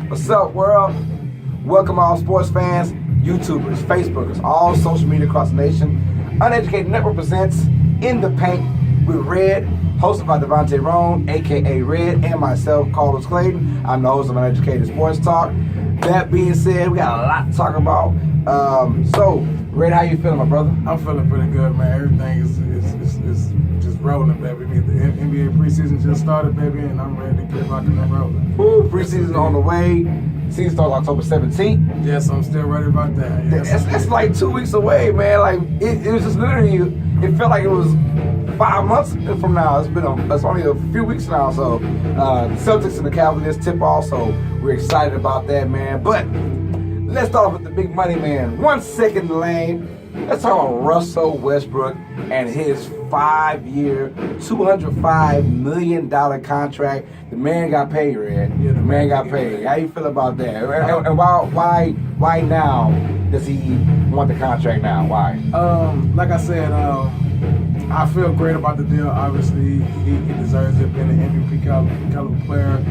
What's up, world? Welcome all sports fans, YouTubers, Facebookers, all social media across the nation. Uneducated Network presents In the Paint with Red, hosted by Devonte Rone, a.k.a. Red, and myself, Carlos Clayton. I'm the host of Uneducated Sports Talk. That being said, we got a lot to talk about. So, Red, how you feeling, my brother? I'm feeling pretty good, man. Everything is just rolling, baby. I mean, the NBA preseason just started, baby, and I'm ready to get rocking and rolling. Woo, preseason on the way. Season starts October 17th. Yes, I'm still ready about that. Yes, it's like 2 weeks away, man. Like it was just literally, it felt like it was 5 months from now. It's only a few weeks now. So the Celtics and the Cavaliers tip off. So we're excited about that, man. But let's start with the big money, man. 1 second in the lane. Let's talk about Russell Westbrook and his 5-year, $205 million contract. The man got paid, Red. Yeah, the man got paid. How you feel about that? And why now does he want the contract now? Why? Like I said, I feel great about the deal. Obviously, he deserves it. Being an MVP caliber player,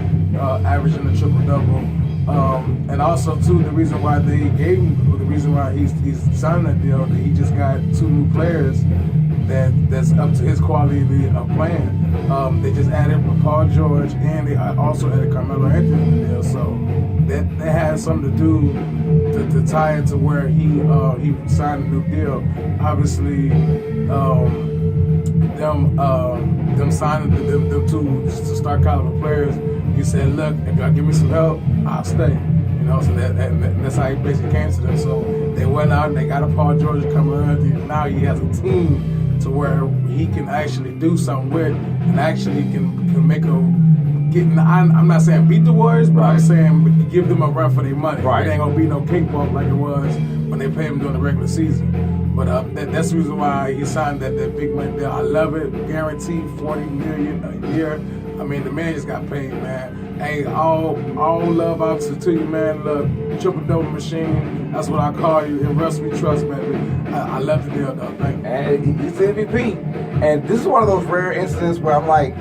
averaging a triple-double. And also, too, the reason why they gave him, the reason why he's signing that deal, that he just got 2 new players that's up to his quality of playing. They just added Paul George, and they also added Carmelo Anthony in the deal. So that has something to do to tie it to where he signed a new deal. Obviously, them signing them 2 star caliber players. He said, look, if y'all give me some help, I'll stay. You know, so that's how he basically came to them. So they went out and they got a Paul George coming in. Now he has a team to where he can actually do something with and actually can make I'm not saying beat the Warriors, but I'm saying give them a run for their money. Right. It ain't gonna be no cakewalk like it was when they paid him during the regular season. But that's the reason why he signed that big money deal. I love it. Guaranteed $40 million a year. I mean, the man just got paid, man. Hey, all love out to you, man. Look, triple-double machine. That's what I call you. In Russ, we trust, baby. I love the deal, though. Thank you. And he's the MVP. And this is one of those rare instances where I'm like,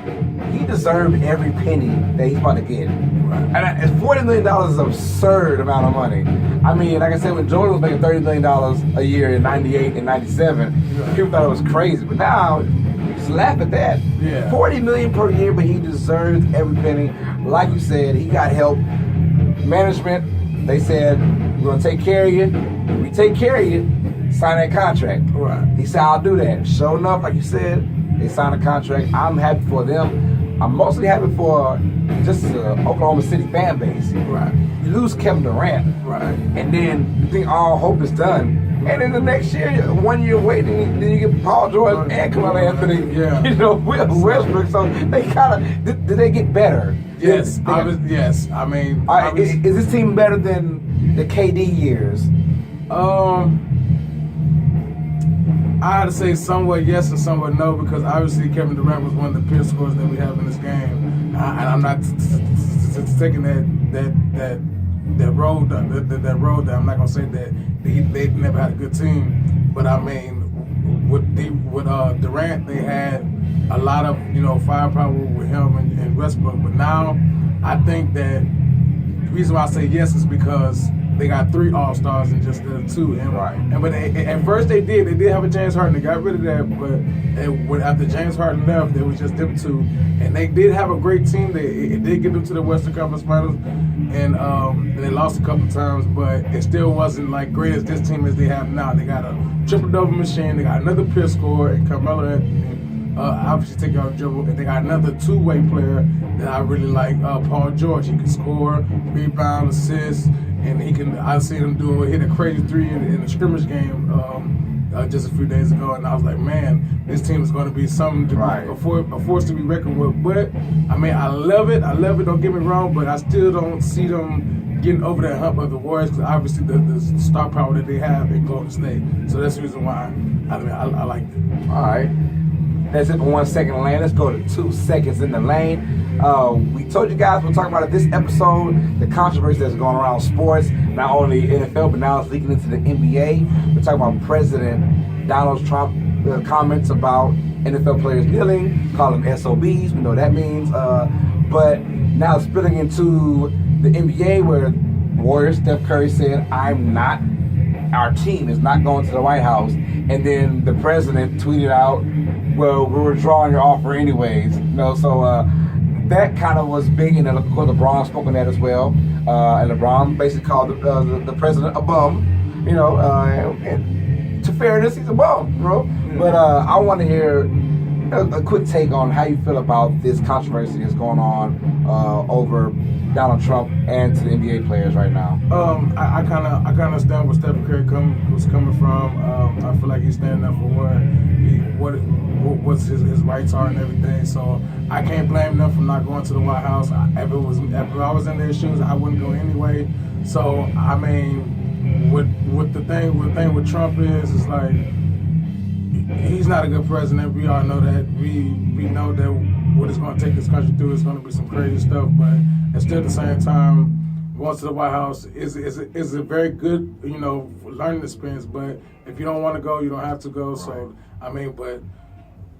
he deserved every penny that he's about to get. Right. And $40 million is an absurd amount of money. I mean, like I said, when Jordan was making $30 million a year in 98 and 97, people thought it was crazy. But now, you just laugh at that. Yeah. $40 million per year, but he deserves every penny. Like you said, he got help. Management, they said, we're going to take care of you. If we take care of you, sign that contract. Right. He said, I'll do that. Sure enough, like you said, they signed a contract. I'm happy for them. I'm mostly happy for just the Oklahoma City fan base. Right. You lose Kevin Durant. Right. And then you think all hope is done. And then the next year, 1 year waiting, then you get Paul George and Carmelo Anthony, you know, Westbrook. So they kind of, did they get better? Yes. Yes. I mean, is this team better than the KD years? I had to say somewhat yes and somewhat no, because obviously Kevin Durant was one of the best scorers that we have in this game, and I'm not taking that road. That I'm not gonna say that they never had a good team, but I mean with Durant they had a lot of firepower with him and Westbrook, but now I think that the reason why I say yes is because they got 3 All-Stars and just the 2. But at first they did have a James Harden. They got rid of that, but after James Harden left, it was just them 2. And they did have a great team. It did get them to the Western Conference Finals, and they lost a couple times, but it still wasn't like great as this team as they have now. They got a triple-double machine. They got another pure scorer, and Carmelo Anthony. Obviously take out dribble, and they got another 2-way player that I really like, Paul George. He can score, rebound, assist, and I seen him hit a crazy 3 in the scrimmage game just a few days ago, and I was like, man, this team is going to be something to a force to be reckoned with. But I mean, I love it. Don't get me wrong, but I still don't see them getting over that hump of the Warriors, because obviously the star power that they have in Golden State. So that's the reason why I like it. All right. That's it for 1 second in the lane. Let's go to 2 seconds in the lane. We told you guys we'll talk about it this episode, the controversy that's going around sports, not only NFL, but now it's leaking into the NBA. We're talking about President Donald Trump comments about NFL players kneeling, call them SOBs. We know what that means. But now splitting into the NBA where Warriors, Steph Curry said, our team is not going to the White House. And then the president tweeted out, well, we were drawing your offer anyways. So that kind of was big. And then, of course, LeBron spoke on that as well. And LeBron basically called the president a bum. And to fairness, he's a bum, bro. But I want to hear a quick take on how you feel about this controversy that's going on over Donald Trump and to the NBA players right now. I kind of understand where Stephen Curry was coming from. I feel like he's standing up for what his rights are and everything. So I can't blame them for not going to the White House. If I was in their shoes, I wouldn't go anyway. So I mean, the thing with Trump is like he's not a good president. We all know that. We know that what it's going to take this country through is going to be some crazy stuff, but still at the same time, going to the White House is a very good, learning experience. But if you don't want to go, you don't have to go. So I mean, but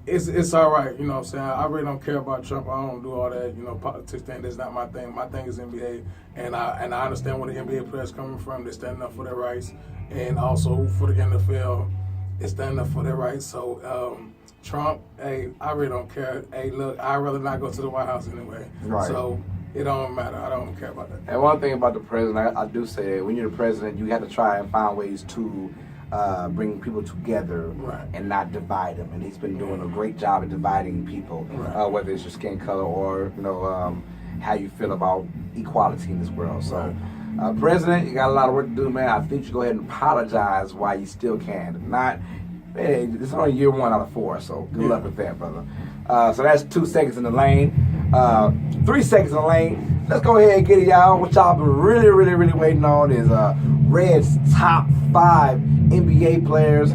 it's all right. You know what I'm saying? I really don't care about Trump. I don't do all that, politics thing. That's not my thing. My thing is NBA, and I understand where the NBA players coming from. They're standing up for their rights, and also for the NFL, they're standing up for their rights. So Trump, hey, I really don't care. Hey, look, I'd rather not go to the White House anyway. Right. So it don't matter. I don't care about that. And one thing about the president, I do say that when you're the president, you have to try and find ways to bring people together and not divide them. And he's been doing a great job at dividing people, whether it's your skin color or how you feel about equality in this world. So, President, you got a lot of work to do, man. I think you go ahead and apologize while you still can. If not, hey, it's only year 1 out of 4, so good luck with that, brother. So that's 2 seconds in the lane. 3 seconds in the lane. Let's go ahead and get it, y'all. What y'all been really, really, really waiting on is Red's top 5 NBA players.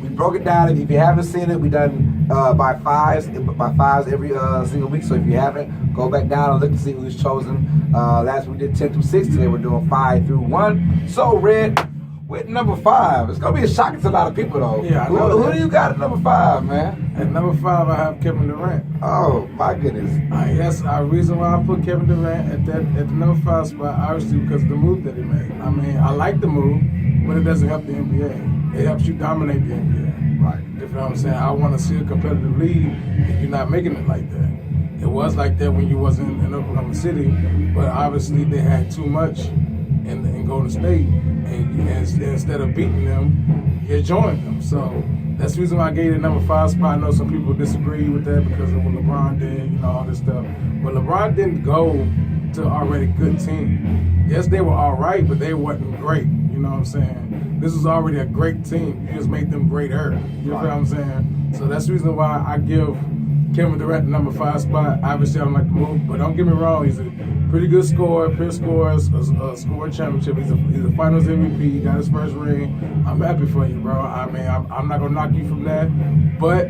We broke it down. If you haven't seen it, we done by fives every single week. So if you haven't, go back down and look to see who's chosen. Last week we did 10 through 6. Today we're doing 5 through 1. So Red, with number 5, it's gonna be a shock to a lot of people though. Yeah, who do you got at number 5, man? At number 5, I have Kevin Durant. Oh my goodness. Yes, the reason why I put Kevin Durant at the number 5 spot, obviously because of the move that he made. I mean, I like the move, but it doesn't help the NBA. It helps you dominate the NBA. Right. You know what I'm saying? I want to see a competitive league if you're not making it like that. It was like that when you wasn't in Oklahoma City, but obviously they had too much in Golden State, and instead of beating them, you joined them. So that's the reason why I gave it number 5 spot. I know some people disagree with that because of what LeBron did, all this stuff. But LeBron didn't go to an already good team. Yes, they were all right, but they wasn't great. You know what I'm saying? This was already a great team. You just made them greater. You know what I'm saying? So that's the reason why I give Kevin Durant the number 5 spot. Obviously, I don't like the move, but don't get me wrong. He's a pretty good scorer, pure scorer, scoring championship. He's a Finals MVP. He got his first ring. I'm happy for you, bro. I mean, I'm not gonna knock you from that, but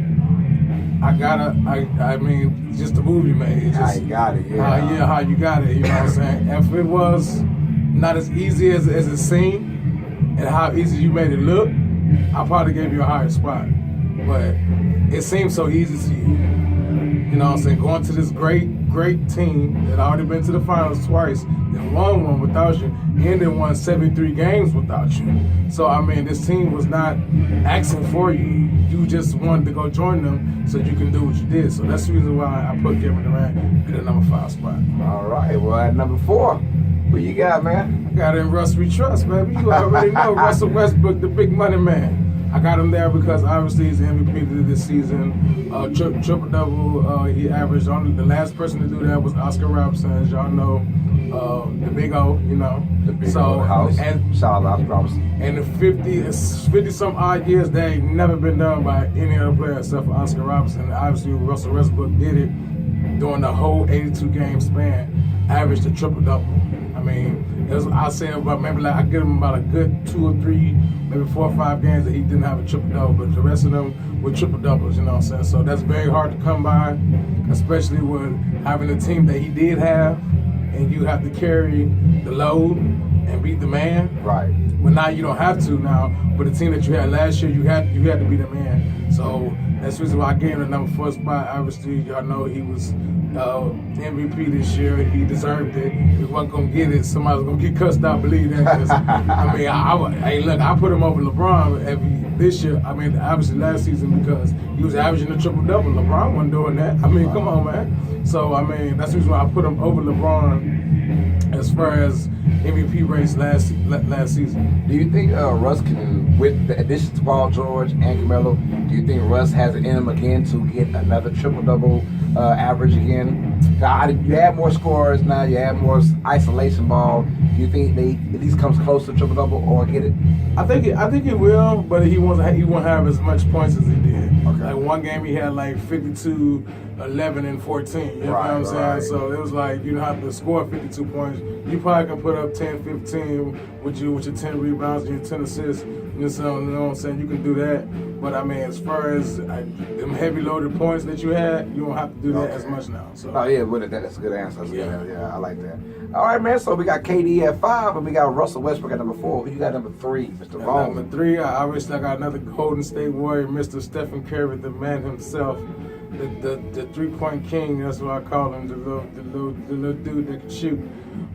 I mean, just the move you made. It's just, how you got it, yeah. How you got it. You know what I'm saying? If it was not as easy as it seemed, and how easy you made it look, I probably gave you a higher spot. But it seems so easy to you. You know what I'm saying? Going to this great team that already been to the finals twice, then won one without you, and then won 73 games without you. So, I mean, this team was not asking for you. You just wanted to go join them so you can do what you did. So that's the reason why I put Kevin Durant at the number 5 spot. All right. Well, at number 4, who you got, man? I got in Russ We Trust, baby. You already know Russell Westbrook, the big money man. I got him there because obviously he's the MVP this season. Triple-double, he averaged. Only the last person to do that was Oscar Robertson, as y'all know. The big O, The big O house. And, shout out to Oscar Robertson. And the 50-some odd years, that ain't never been done by any other player except for Oscar Robertson. And obviously Russell Westbrook did it during the whole 82-game span, averaged a triple-double. I mean, I'll say about maybe I give him about a good 2 or 3, maybe 4 or 5 games that he didn't have a triple-double, but the rest of them were triple-doubles, you know what I'm saying? So that's very hard to come by, especially with having a team that he did have, and you have to carry the load and beat the man. Right. But now you don't have to now. But the team that you had last year, you had to be the man. So that's the reason why I gave him the number 4 spot. Obviously, y'all know he was MVP this year. He deserved it. If he wasn't gonna get it, somebody was gonna get cussed out. Believe that. 'Cause, I mean, I put him over LeBron this year. I mean, obviously last season because he was averaging a triple-double. LeBron wasn't doing that. I mean, come on, man. So I mean, that's the reason why I put him over LeBron as far as MVP race last season. Do you think Russ can, with the addition to Paul George and Carmelo, do you think Russ has it in him again to get another triple-double average again? You have more scorers now. You have more isolation ball. Do you think they at least comes close to triple-double or get it? I think he will, but he won't have as much points as he did. Okay. Like one game he had like 52, 11, and 14. You know what I'm saying? Right. So it was like you don't have to score 52 points. You probably can put up 10, 15 with your 10 rebounds and your 10 assists. You know what I'm saying? You can do that. But I mean, as far as them heavy loaded points that you had, you don't have to do that as much now. So. Oh yeah, that's a good answer. Yeah, I like that. All right, man. So we got KD at 5, and we got Russell Westbrook at number 4. Who you got number 3, Mr. Rone? Number 3, I got another Golden State Warrior, Mr. Stephen Curry, the man himself, the 3-point king. That's what I call him, the little dude that can shoot.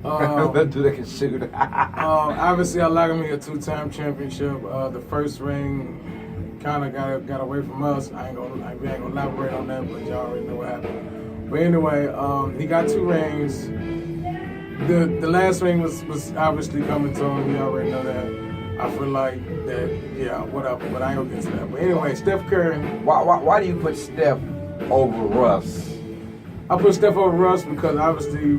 The dude that can shoot. Obviously, I like him. He a 2-time championship. The first ring kind of got away from us. We ain't gonna elaborate on that, but y'all already know what happened. But anyway, he got 2 rings. The last ring was obviously coming to him. You already know that. I feel like that, yeah, whatever. But I ain't gonna get to that. But anyway, Steph Curry. Why do you put Steph over Russ? I put Steph over Russ because obviously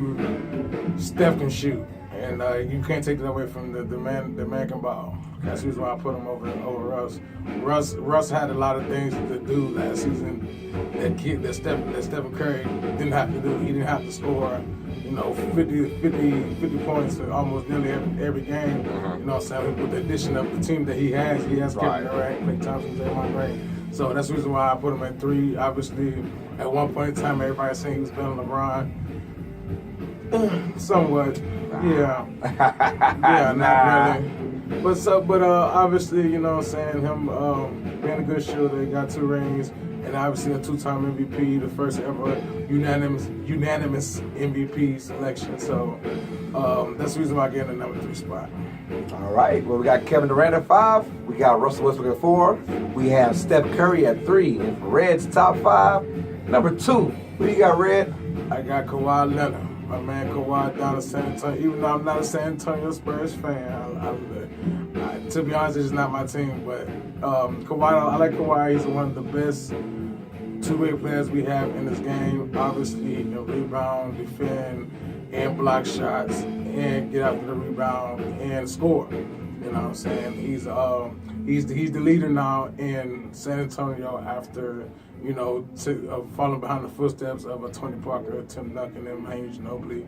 Steph can shoot, and you can't take that away from the man. The man can ball. That's the reason why I put him over Russ. Russ had a lot of things to do last season that Stephen Curry didn't have to do. He didn't have to score, 50 points almost nearly every game. You know what I'm saying? With the addition of the team that he has Kevin Durant, Klay Thompson, Draymond Green. So that's the reason why I put him at 3. Obviously, at one point in time, everybody saying he was better than LeBron. Somewhat, yeah. Yeah, not really. But obviously, you know what I'm saying, him being a good shooter, he got 2 rings, and obviously a 2-time MVP, the first ever unanimous MVP selection. So that's the reason why I get in the number 3 spot. All right. Well, we got Kevin Durant at 5. We got Russell Westbrook at 4. We have Steph Curry at 3. And for Red's top 5, number 2. Who you got, Red? I got Kawhi Leonard. My man Kawhi down in San Antonio. Even though I'm not a San Antonio Spurs fan, to be honest, it's not my team. But Kawhi, I like Kawhi. He's one of the best two-way players we have in this game. Obviously, he can rebound, defend, and block shots, and get after the rebound and score. You know what I'm saying? He's the leader now in San Antonio after, following behind the footsteps of a Tony Parker, Tim Duncan, and Manu Ginobili.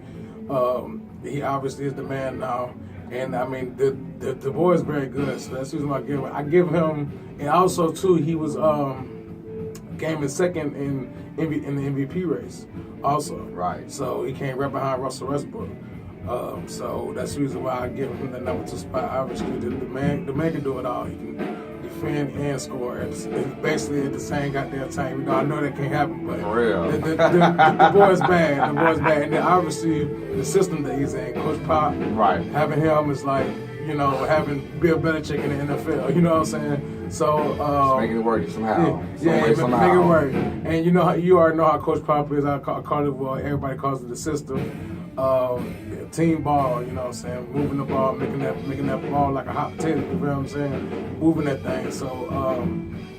He obviously is the man now, and I mean the boy is very good. So that's the reason why I give him, and also too he was came in second in the MVP race, also. Right. So he came right behind Russell Westbrook. So that's the reason why I give him the number 2 spot. Obviously, the man can do it all. He can defend and score. It's basically at the same goddamn time. I know that can't happen, but for real. The boy's bad. The boy's bad. And then obviously the system that he's in, Coach Pop, right, having him is like, having Bill Belichick in the NFL. You know what I'm saying? So just making it work somehow. Make it work. And you already know how Coach Pop is. I call it, well, everybody calls it the system. Team ball, you know what I'm saying? Moving the ball, making that ball like a hot potato, you know what I'm saying? Moving that thing. So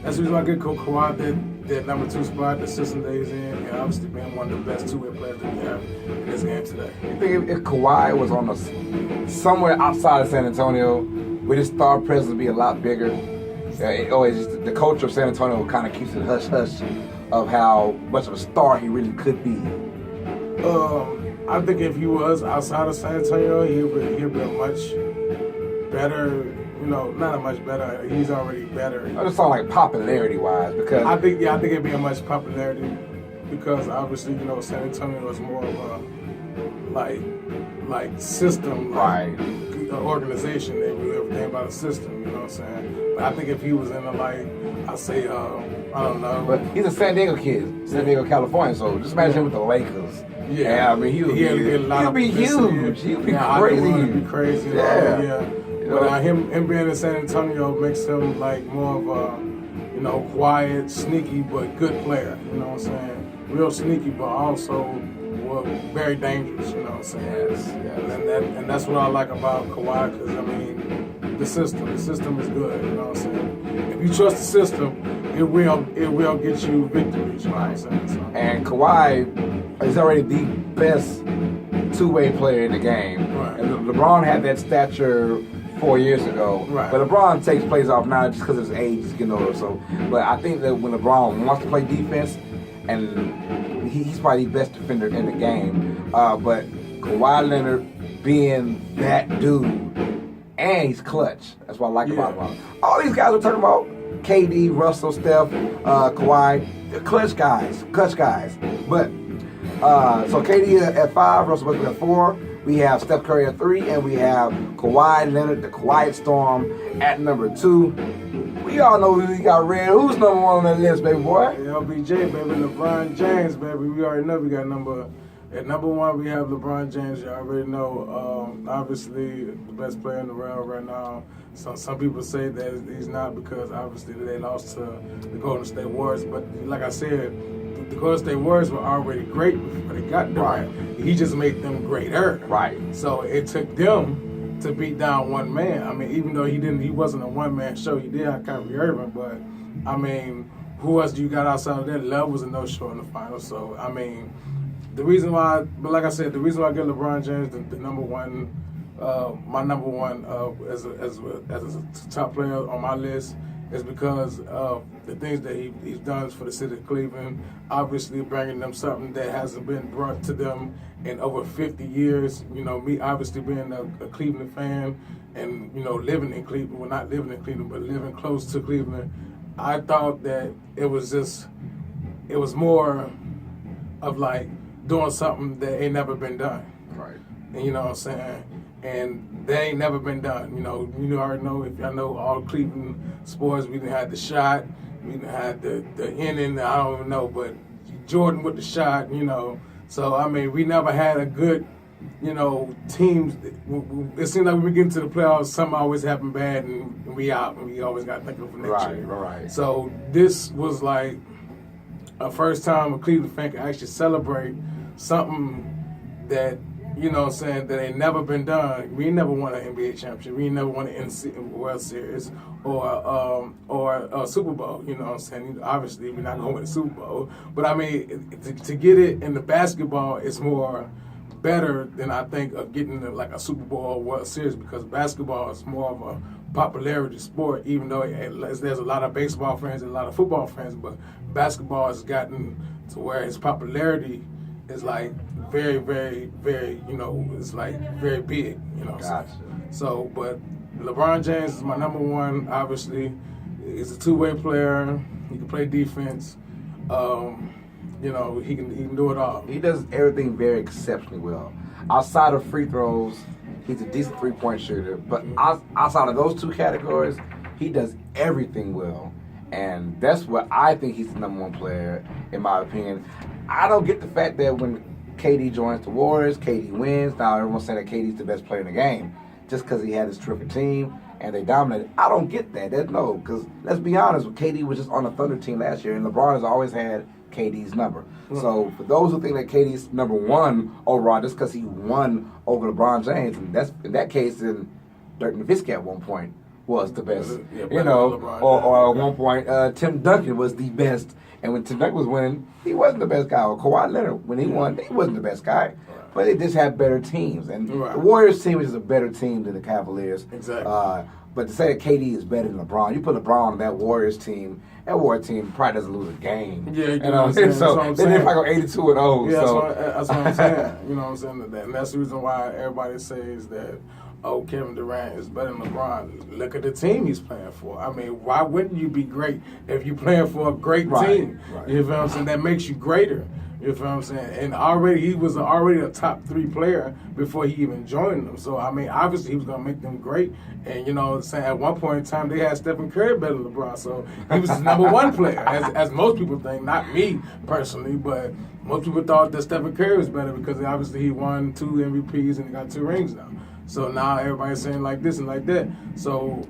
that's the reason why I get Kawhi that number 2 spot, the system that he's in, and obviously being one of the best two-way players that we have in this game today. You think if Kawhi was on somewhere outside of San Antonio, would his star presence be a lot bigger? It's just the culture of San Antonio kind of keeps it hush-hush of how much of a star he really could be. I think if he was outside of San Antonio, he'd be a much better, not a much better. He's already better. I just saw like popularity-wise because I think it'd be a much popularity because obviously San Antonio is more of a like system, right, organization. everything about the system, you know what I'm saying? But I think if he was in the, like, I say, I don't know. But he's a San Diego kid, San Diego, California, so just imagine him with the Lakers. Yeah, I mean, he'll be huge. He'll be crazy. He'll be crazy. Yeah. You know? But him being in San Antonio makes him like more of a, you know, quiet, sneaky, but good player. You know what I'm saying? Real sneaky, but also very dangerous. You know what I'm saying? Yes. And that's what I like about Kawhi, because I mean, the system is good. You know what I'm saying? If you trust the system, it will get you victories. You know what I'm saying? So. And Kawhi is already the best two-way player in the game. Right. And LeBron had that stature 4 years ago. Right. But LeBron takes plays off now just because of his age, he's getting older. So, but I think that when LeBron wants to play defense, and he's probably the best defender in the game. But Kawhi Leonard being that dude, and he's clutch. That's what I like about him. All these guys we're talking about, KD, Russell, Steph, Kawhi, they're clutch guys. But so KD at 5, Russell Westbrook at 4. We have Steph Curry at 3, and we have Kawhi Leonard, the Quiet Storm, at number 2. We all know we got Red. Who's number 1 on that list, baby boy? LBJ, baby. LeBron James, baby. We already know we got at number 1, we have LeBron James. You already know, obviously, the best player in the world right now. Some people say that he's not because, obviously, they lost to the Golden State Warriors. But like I said, the Golden State Warriors were already great before they got there. Right. He just made them greater. Right. So it took them to beat down one man. I mean, even though he wasn't a one-man show. He did have Kyrie Irving, but, I mean, who else do you got outside of that? Love was a no-show in the finals. So, I mean, the reason why I give LeBron James the number 1, my number 1 as a top player on my list is because of the things that he's done for the city of Cleveland. Obviously, bringing them something that hasn't been brought to them in over 50 years. You know, me obviously being a Cleveland fan and, you know, living in Cleveland, well, not living in Cleveland, but living close to Cleveland, I thought that it was more of like doing something that ain't never been done. Right. And you know what I'm saying? And that ain't never been done. You already know, if y'all know all Cleveland sports, we done had the shot, we done had the inning, I don't even know, but Jordan with the shot, you know. So, I mean, we never had a good, you know, teams. It seems like when we get into the playoffs, something always happen bad and we out, and we always got to think of it for next year. Right. So, this was like a first time a Cleveland fan can actually celebrate something that, you know what I'm saying, that ain't never been done. We ain't never won an NBA championship. We ain't never won an World Series or a Super Bowl. You know what I'm saying? Obviously, we're not going to win a Super Bowl. But, I mean, to get it in the basketball is more better than I think of getting like a Super Bowl or World Series, because basketball is more of a popularity sport, even though there's a lot of baseball fans and a lot of football fans, but basketball has gotten to where its popularity is like very, very, very, you know, it's like very big, you know. Gotcha. So, but LeBron James is my number 1, obviously. He's a two-way player. He can play defense. You know, he can do it all. He does everything very exceptionally well. Outside of free throws, he's a decent three-point shooter. But outside of those 2 categories, he does everything well. And that's what I think he's the number 1 player, in my opinion. I don't get the fact that when KD joins the Warriors, KD wins. Now everyone's saying that KD's the best player in the game just because he had his terrific team and they dominated. I don't get that. No, because let's be honest, KD was just on the Thunder team last year, and LeBron has always had KD's number. So for those who think that KD's number 1 overall just because he won over LeBron James, and that's in that case, then Dirk Nowitzki at one point was the best. You know, or at one point Tim Duncan was the best. And when Tim Duncan was winning, he wasn't the best guy. Or Kawhi Leonard, when he won, he wasn't the best guy. But they just had better teams. And the Warriors team is a better team than the Cavaliers. Exactly. But to say that KD is better than LeBron, you put LeBron on that Warriors team, that Warriors team probably doesn't lose a game. Yeah, you know what I'm saying? So then they probably go 82-0. Yeah, so. that's what I'm saying. You know what I'm saying? And that's the reason why everybody says that, oh, Kevin Durant is better than LeBron. Look at the team he's playing for. I mean, why wouldn't you be great if you're playing for a great team? Right. You know what I'm saying? That makes you greater. You feel what I'm saying? And he was already a top 3 player before he even joined them. So, I mean, obviously he was going to make them great. And, you know what I'm saying, at one point in time, they had Stephen Curry better than LeBron. So, he was his number 1 player, as most people think. Not me, personally, but most people thought that Stephen Curry was better because obviously he won 2 MVPs and he got 2 rings now. So, now everybody's saying like this and like that. So,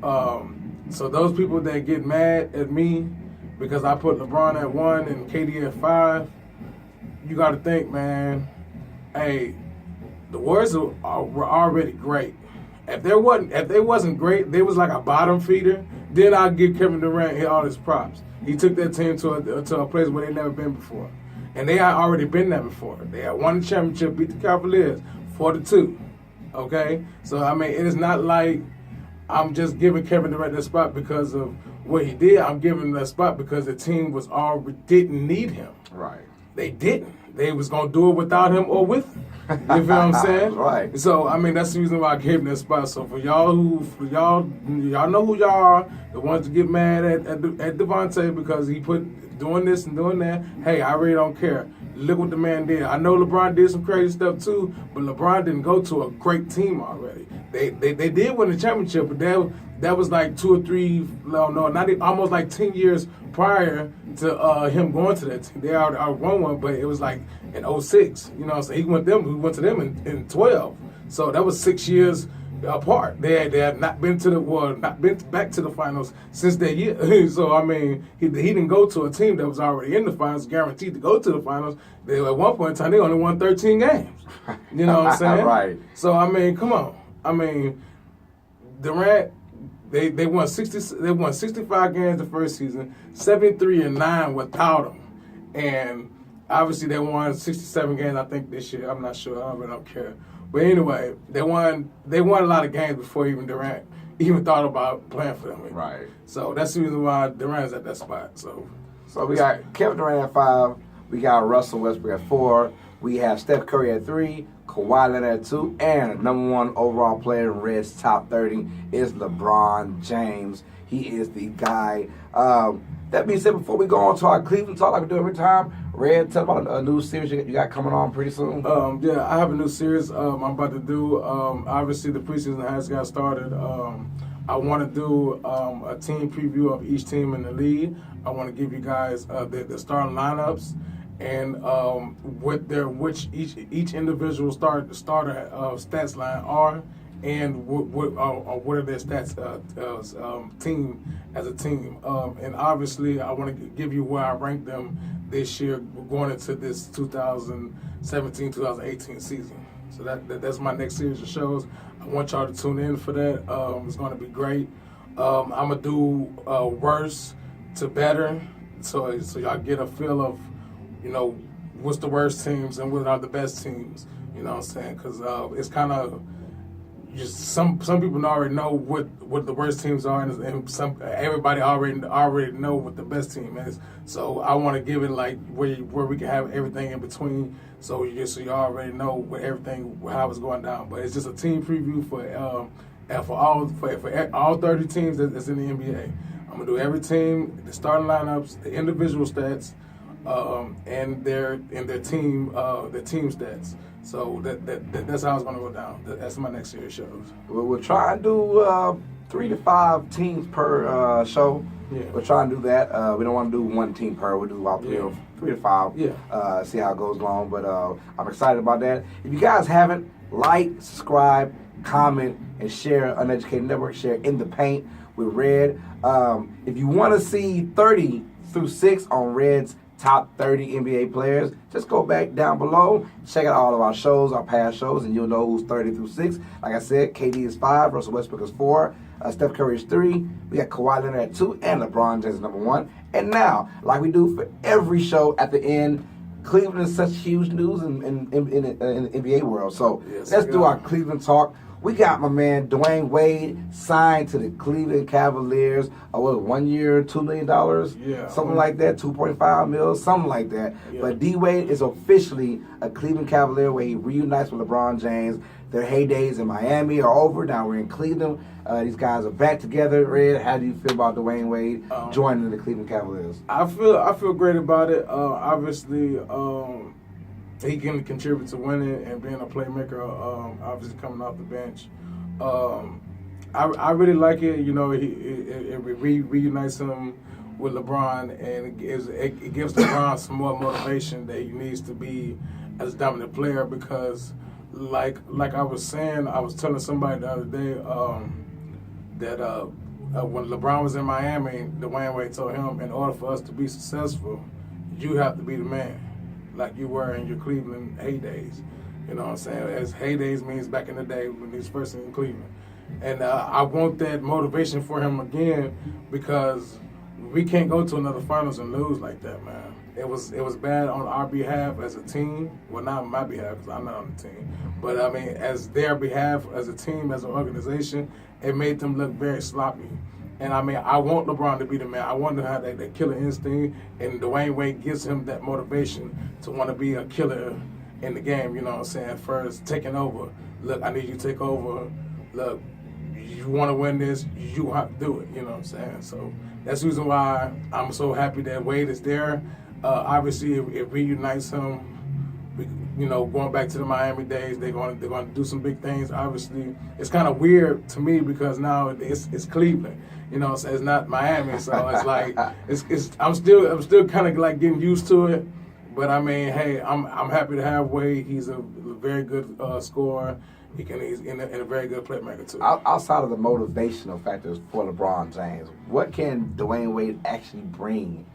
so those people that get mad at me because I put LeBron at 1 and KD at 5, you got to think, man, hey, the Warriors were already great. If they wasn't great, they was like a bottom feeder, then I'll give Kevin Durant all his props. He took that team to a place where they never been before. And they had already been there before. They had won the championship, beat the Cavaliers 4-2. Okay? So, I mean, it is not like I'm just giving Kevin Durant that spot because of what he did. I'm giving him that spot because the team didn't need him. Right. They didn't. They was going to do it without him or with him. You feel what I'm saying? Right. So, I mean, that's the reason why I gave him that spot. So, y'all know who y'all are, the ones that get mad at Devonte because he put doing this and doing that. Hey, I really don't care. Look what the man did. I know LeBron did some crazy stuff too, but LeBron didn't go to a great team already. They did win the championship, but that was like 2 or 3, not even, almost like 10 years prior to him going to that team. They already won one, but it was like in 06. You know, so he went to them in 12. So that was 6 years apart. They had not been back to the finals since that year. So I mean, he didn't go to a team that was already in the finals, guaranteed to go to the finals. At one point in time, they only won 13 games. You know what I'm saying? Right. So I mean, come on. I mean, Durant. They won 65 games the first season, 73-9 without him, and obviously they won 67 games I think this year. I'm not sure. I really don't care. But anyway, they won a lot of games before even Durant even thought about playing for them. Right. So that's the reason why Durant's at that spot. So we got Kevin Durant at 5. We got Russell Westbrook at 4. We have Steph Curry at 3. Kawhi Leonard at 2, and the number 1 overall player in Red's top 30 is LeBron James. He is the guy. That being said, before we go on to our Cleveland talk like we do every time, Red, tell about a new series you got coming on pretty soon. Yeah, I have a new series I'm about to do. Obviously, the preseason has got started. I want to do a team preview of each team in the league. I want to give you guys the starting lineups and which each individual starter stats line are, and what are their stats team as a team. And obviously, I want to give you where I rank them this year going into this 2017-2018 season. So that's my next series of shows. I want y'all to tune in for that. It's going to be great. I'm going to do worse to better, so y'all get a feel of, you know, what's the worst teams and what are the best teams. You know what I'm saying? Because it's kind of just some people already know what the worst teams are, and everybody already know what the best team is. So I want to give it like where we can have everything in between, so you already know what how it's going down. But it's just a team preview for all 30 teams that's in the NBA. I'm gonna do every team, the starting lineups, the individual stats, and their team stats. So that's how it's gonna go down. That's my next series shows. We'll try and do 3 to 5 teams per show. Yeah. We'll try and do that. We don't want to do 1 team per. We'll do about 3 to 5. Yeah. See how it goes along. But I'm excited about that. If you guys haven't, like, subscribe, comment, and share Uneducated Network. Share In the Paint with Red. If you want to see 30 through 6 on Red's top 30 NBA players, just go back down below, check out all of our shows, our past shows, and you'll know who's 30 through 6. Like I said, KD is 5, Russell Westbrook is 4, Steph Curry is 3, we got Kawhi Leonard at 2, and LeBron James is number 1. And now, like we do for every show at the end, Cleveland is such huge news in the NBA world. So let's do our Cleveland talk. We got my man Dwayne Wade signed to the Cleveland Cavaliers. 1 year, $2 million? Yeah. Something like that, 2.5 mil, something like that. Yeah. But D-Wade is officially a Cleveland Cavalier where he reunites with LeBron James. Their heydays in Miami are over. Now we're in Cleveland. These guys are back together. Red, how do you feel about Dwayne Wade joining the Cleveland Cavaliers? I feel great about it. Obviously, he can contribute to winning and being a playmaker, obviously coming off the bench. I really like it. You know, it reunites him with LeBron, and it gives LeBron some more motivation that he needs to be as a dominant player because, like I was saying, I was telling somebody the other day that when LeBron was in Miami, Dwayne Wade told him, in order for us to be successful, you have to be the man, like you were in your Cleveland heydays. You know what I'm saying? As heydays means back in the day when he was first in Cleveland. And I want that motivation for him again because we can't go to another finals and lose like that, man. It was bad on our behalf as a team. Well, not on my behalf because I'm not on the team. But, I mean, as their behalf, as a team, as an organization, it made them look very sloppy. And, I mean, I want LeBron to be the man. I want to have that killer instinct. And Dwayne Wade gives him that motivation to want to be a killer in the game, you know what I'm saying? First, taking over. Look, I need you to take over. Look, you want to win this, you have to do it, you know what I'm saying? So that's the reason why I'm so happy that Wade is there. Obviously, it reunites him. You know, going back to the Miami days, they're going to do some big things. Obviously, it's kind of weird to me because now it's Cleveland. You know, so it's not Miami, so it's like I'm still kind of like getting used to it. But I mean, hey, I'm happy to have Wade. He's a very good scorer. He's a very good playmaker too. Outside of the motivational factors for LeBron James, what can Dwayne Wade actually bring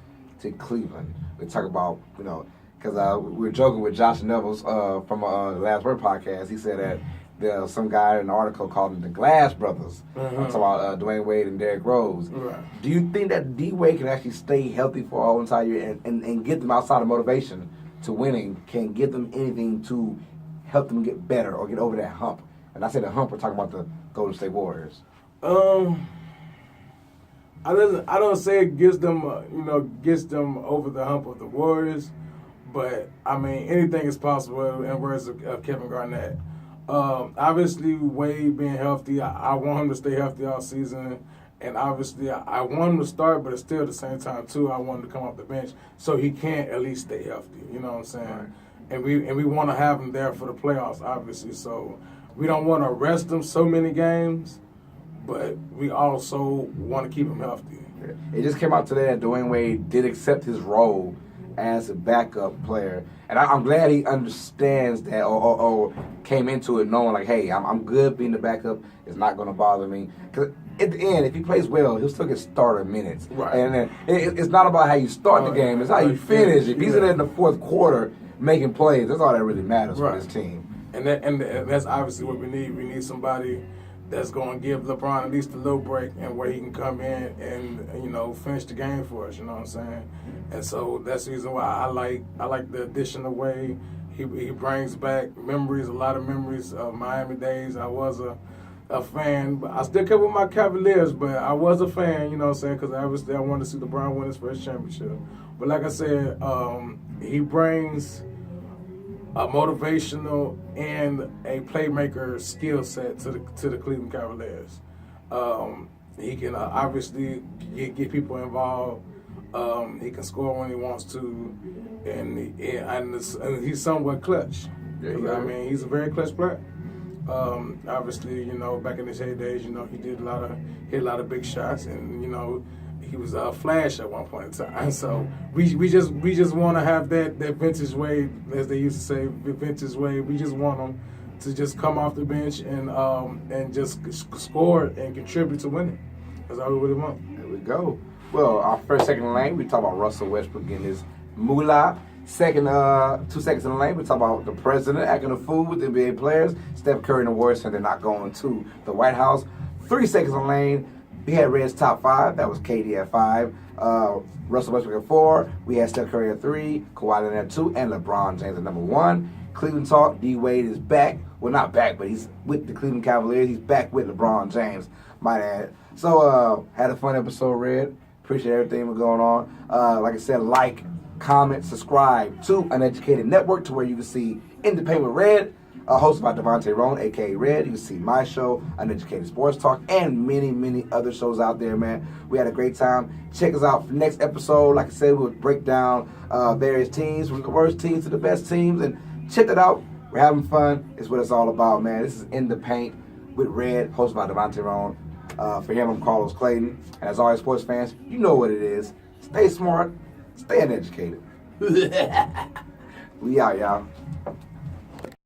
to Cleveland? We talk about, you know, because we were joking with Josh Nevels from the Last Word podcast. He said that there's some guy in an article called them the Glass Brothers. Mm-hmm. I'm talking about Dwayne Wade and Derrick Rose. Right. Do you think that D-Wade can actually stay healthy for a whole entire year and get them outside of motivation to winning, can give them anything to help them get better or get over that hump? And I say the hump, we're talking about the Golden State Warriors. I don't say it gets them over the hump of the Warriors, but I mean anything is possible in words of Kevin Garnett. Obviously, Wade being healthy, I want him to stay healthy all season, and obviously I want him to start, but still at the same time too, I want him to come off the bench so he can at least stay healthy. You know what I'm saying? Right. And we want to have him there for the playoffs, obviously. So we don't want to rest him so many games, but we also want to keep him healthy. It just came out today that Dwayne Wade did accept his role as a backup player. And I'm glad he understands that or came into it knowing, like, hey, I'm good being the backup. It's not going to bother me. Because at the end, if he plays well, he'll still get starter minutes. Right. And it's not about how you start the game. It's how you finish. If he's in the fourth quarter making plays, that's all that really matters for this team. And that's obviously what we need. We need somebody that's going to give LeBron at least a little break and where he can come in and you know, finish the game for us, you know what I'm saying? And so that's the reason why I like the addition of Wade. He brings back memories, a lot of memories of Miami days. I was a fan, but I still kept with my Cavaliers, but I was a fan, you know what I'm saying, because obviously I wanted to see LeBron win his first championship. But like I said, he brings a motivational and a playmaker skill set to the Cleveland Cavaliers. He can obviously get people involved. He can score when he wants to, and he's somewhat clutch. Yeah. I mean, he's a very clutch player. Obviously, you know, back in his heydays, you know, he hit a lot of big shots, and you know, he was a flash at one point in time. So we just want to have that vintage Wade, as they used to say, vintage Wade. We just want him to just come off the bench and just score and contribute to winning. That's all we really want. There we go. Well, our second lane, we talk about Russell Westbrook getting his moolah. Second, 2 seconds in the lane, we talk about the president acting a fool with the NBA players. Steph Curry and the Warriors said they're not going to the White House. 3 seconds in the lane, we had Red's top 5. That was KD at 5. Russell Westbrook at 4. We had Steph Curry at 3. Kawhi Leonard at 2. And LeBron James at number 1. Cleveland talk. D-Wade is back. Well, not back, but he's with the Cleveland Cavaliers. He's back with LeBron James, might add. So, had a fun episode, Red. Appreciate everything that's going on. Like I said, like, comment, subscribe to Uneducated Network to where you can see Independent Red, hosted by Devonte Rone, a.k.a. Red. You can see my show, Uneducated Sports Talk, and many, many other shows out there, man. We had a great time. Check us out for next episode. Like I said, we'll break down various teams, from the worst teams to the best teams, and check that out. We're having fun. It's what it's all about, man. This is In the Paint with Red, hosted by Devonte Rone. For him, I'm Carlos Clayton. And as always, sports fans, you know what it is. Stay smart, stay uneducated. We out, y'all.